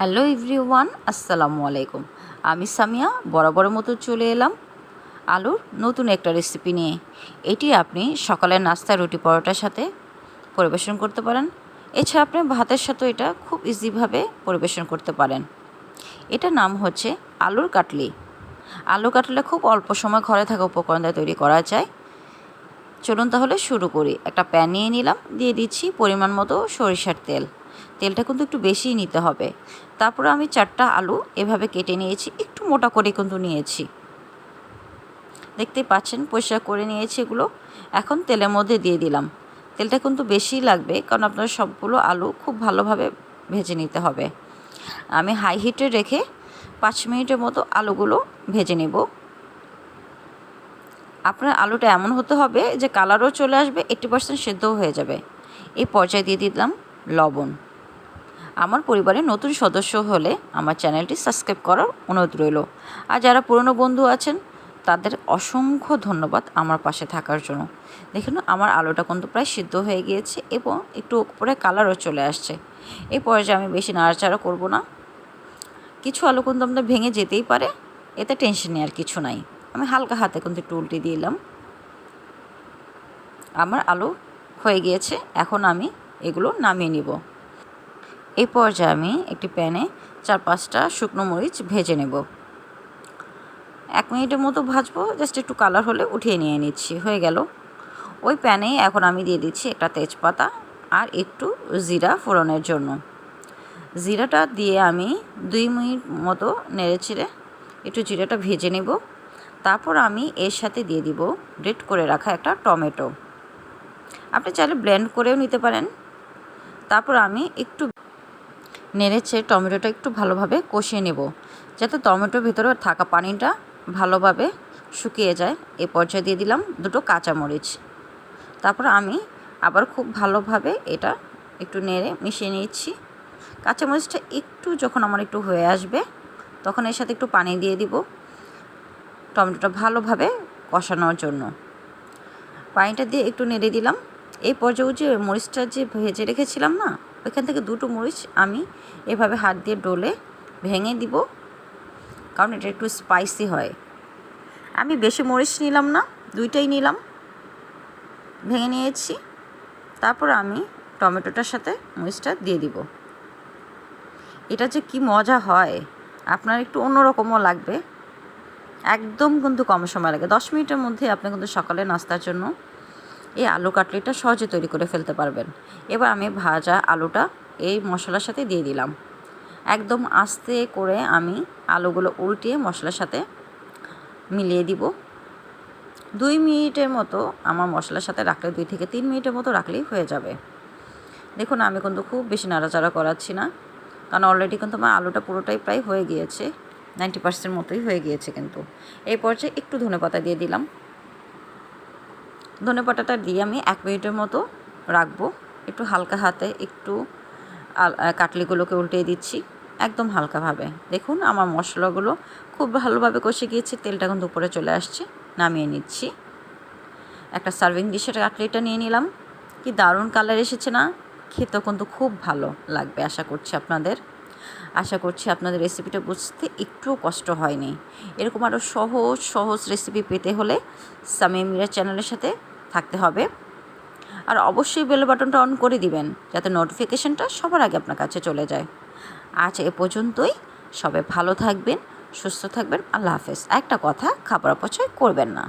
Hello everyone, আসসালামু আলাইকুম। আমি সামিয়া বরাবরের মতো চলে এলাম আলুর নতুন একটা রেসিপি নিয়ে। এটি আপনি সকালের নাস্তা রুটি পরোটার সাথে পরিবেশন করতে পারেন। এছাড়া আপনি ভাতের সাথেও এটা খুব ইজিভাবে পরিবেশন করতে পারেন। এটার নাম হচ্ছে আলুর কাটলি। আলু কাটলে খুব অল্প সময় ঘরে থাকা উপকরণ দিয়ে তৈরি করা যায়। চলুন তাহলে শুরু করি। একটা প্যান নিয়ে নিলাম, দিয়ে দিচ্ছি পরিমাণ মতো সরিষার তেল। তেলটা কিন্তু একটু বেশিই নিতে হবে। তারপরে আমি 4টা আলু এভাবে কেটে নিয়েছি, একটু মোটা করে কিন্তু নিয়েছি। দেখতেই পাচ্ছেন পরিষ্কার করে নিয়েছি এগুলো। এখন তেলের মধ্যে দিয়ে দিলাম। তেলটা কিন্তু বেশিই লাগবে, কারণ আপনার সবগুলো আলু খুব ভালোভাবে ভেজে নিতে হবে। আমি হাই হিটে রেখে 5 মিনিটের মতো আলুগুলো ভেজে নেব। আপনার আলুটা এমন হতে হবে যে কালারও চলে আসবে, 80% সেদ্ধও হয়ে যাবে। এই পর্যায়ে দিয়ে দিলাম লবণ। আমার পরিবারে নতুন সদস্য হলে আমার চ্যানেলটি সাবস্ক্রাইব করার অনুরোধ রইল। আর যারা পুরনো বন্ধু আছেন তাদের অসংখ্য ধন্যবাদ আমার পাশে থাকার জন্য। দেখুন আমার আলুটা কিন্তু প্রায় সিদ্ধ হয়ে গিয়েছে এবং একটু উপরে কালারও চলে আসছে। এই পর্যায়ে আমি বেশি নাড়াচাড়া করব না। কিছু আলু কিন্তু আমাদের ভেঙে যেতেই পারে, এতে টেনশন নেওয়ার কিছু নাই। আমি হালকা হাতে কিন্তু একটু উল্টে দিলাম। আমার আলু হয়ে গিয়েছে, এখন আমি এগুলো নামিয়ে নিব। এই পর্যায়ে আমি একটি প্যানে 4-5টা শুকনো মরিচ ভেজে নেব। 1 মিনিটের মতো ভাজবো, জাস্ট একটু কালার হলে উঠিয়ে নিয়ে নিচ্ছি। হয়ে গেল। ওই প্যানেই এখন আমি দিয়ে দিচ্ছি একটা তেজপাতা আর একটু জিরা ফোড়নের জন্য। জিরাটা দিয়ে আমি 2 মিনিট মতো নেড়েচেড়ে একটু জিরাটা ভেজে নেব। তারপর আমি এর সাথে দিয়ে দিব গ্রেট করে রাখা একটা টমেটো। আপনি চাইলে ব্লেন্ড করেও নিতে পারেন। তারপর আমি একটু নেড়েচে টমেটোটা একটু ভালোভাবে কষিয়ে নেব, যাতে টমেটোর ভিতরে থাকা পানিটা ভালোভাবে শুকিয়ে যায়। এ পর্যায়ে দিয়ে দিলাম 2টো কাঁচামরিচ। তারপর আমি আবার খুব ভালোভাবে এটা একটু নেড়ে মিশিয়ে নিচ্ছি। কাঁচামরিচটা একটু যখন আমার একটু হয়ে আসবে, তখন এর সাথে একটু পানি দিয়ে দিব টমেটোটা ভালোভাবে কষানোর জন্য। পানিটা দিয়ে একটু নেড়ে দিলাম। এই পর্যায়ে যে মরিচটা যে ভেজে রেখেছিলাম না, ওইখান থেকে 2টো মরিচ আমি এভাবে হাত দিয়ে ডলে ভেঙে দিব, কারণ এটা একটু স্পাইসি হয়। আমি বেশি মরিচ নিলাম না, 2টাই নিলাম, ভেঙে নিয়েছি। তারপর আমি টমেটোটার সাথে মরিচটা দিয়ে দিব। এটা যে কি মজা হয়, আপনার একটু অন্যরকমও লাগবে। একদম কিন্তু কম সময় লাগে, 10 মিনিটের মধ্যে আপনি কিন্তু সকালে নাস্তার জন্য এই আলু কাটলিটা সহজে তৈরি করে ফেলতে পারবেন। এবার আমি ভাজা আলুটা এই মশলার সাথে দিয়ে দিলাম। একদম আস্তে করে আমি আলুগুলো উল্টিয়ে মশলার সাথে মিলিয়ে দিব। 2 মিনিটের মতো আমার মশলার সাথে রাখলে, 2 থেকে 3 মিনিটের মতো রাখলেই হয়ে যাবে। দেখুন আমি কিন্তু খুব বেশি নাড়াচাড়া করাচ্ছি না, কারণ অলরেডি কিন্তু আমার আলুটা পুরোটাই প্রায় হয়ে গিয়েছে, 90% মতোই হয়ে গিয়েছে। কিন্তু এই পর্যায়ে একটু ধনেপাতা দিয়ে দিলাম। ধনেপাতাটা দিয়ে আমি 1 মিনিটের মতো রাখবো। একটু হালকা হাতে একটু কাটলিগুলোকে উল্টিয়ে দিচ্ছি, একদম হালকাভাবে। দেখুন আমার মশলাগুলো খুব ভালোভাবে কষে গিয়েছে, তেলটা কিন্তু উপরে চলে আসছে। নামিয়ে নিচ্ছি। একটা সার্ভিং ডিশের কাটলিটা নিয়ে নিলাম। কি দারুণ কালার এসেছে না? খেতেও কিন্তু খুব ভালো লাগবে আশা করছি আপনাদের রেসিপিটা বুঝতে একটুও কষ্ট হয়নি। এরকম আরও সহজ সহজ রেসিপি পেতে হলে সামিয়া মিরা চ্যানেলের সাথে থাকতে হবে। আর অবশ্যই বেল বাটনটা অন করে দিবেন, যাতে নোটিফিকেশনটা সবার আগে আপনার কাছে চলে যায়। আজ এ পর্যন্তই। সবাই ভালো থাকবেন, সুস্থ থাকবেন। আল্লাহ হাফেজ। একটা কথা, খাবার অপচয় করবেন না।